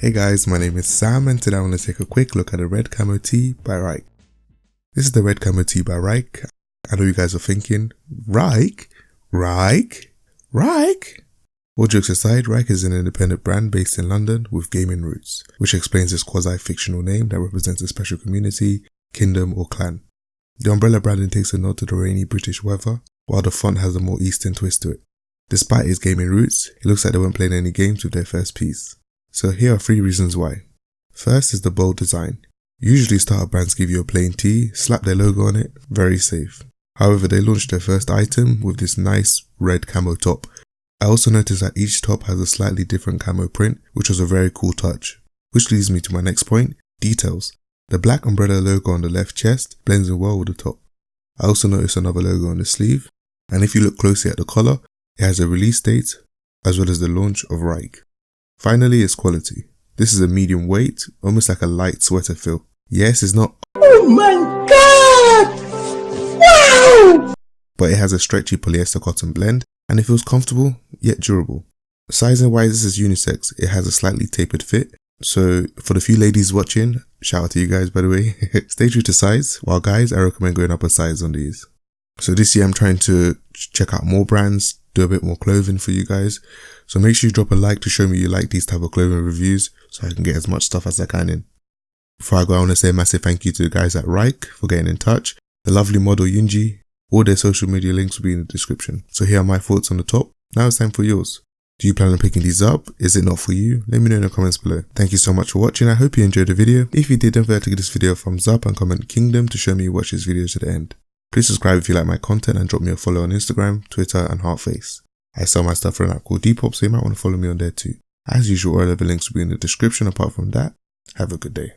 Hey guys, my name is Sam and today I want to take a quick look at the red camo tee by Rike. This is the red camo tee by Rike. I know you guys are thinking, Rike? All jokes aside, Rike is an independent brand based in London with gaming roots, which explains its quasi-fictional name that represents a special community, kingdom or clan. The umbrella branding takes a nod to the rainy British weather, while the font has a more eastern twist to it. Despite its gaming roots, it looks like they weren't playing any games with their first piece. So here are 3 reasons why. First is the bold design. Usually startup brands give you a plain tee, slap their logo on it, very safe. However, they launched their first item with this nice red camo top. I also noticed that each top has a slightly different camo print, which was a very cool touch. Which leads me to my next point, details. The black umbrella logo on the left chest blends in well with the top. I also noticed another logo on the sleeve, and if you look closely at the collar, it has a release date as well as the launch of Rike. Finally, its quality. This is a medium weight, almost like a light sweater feel. Yes, it's not oh my god! Wow! But it has a stretchy polyester cotton blend and it feels comfortable yet durable. Sizing wise, this is unisex. It has a slightly tapered fit. So for the few ladies watching, shout out to you guys by the way, stay true to size, while guys I recommend going up a size on these. So this year I'm trying to check out more brands, do a bit more clothing for you guys. So make sure you drop a like to show me you like these type of clothing reviews so I can get as much stuff as I can in. Before I go, I want to say a massive thank you to the guys at Rike for getting in touch, the lovely model Yunji. All their social media links will be in the description. So here are my thoughts on the top. Now it's time for yours. Do you plan on picking these up? Is it not for you? Let me know in the comments below. Thank you so much for watching. I hope you enjoyed the video. If you did, don't forget to give this video a thumbs up and comment Kingdom to show me you watch this video to the end. Please subscribe if you like my content and drop me a follow on Instagram, Twitter and Heartface. I sell my stuff for an app called Depop, so you might want to follow me on there too. As usual, all of the links will be in the description. Apart from that, have a good day.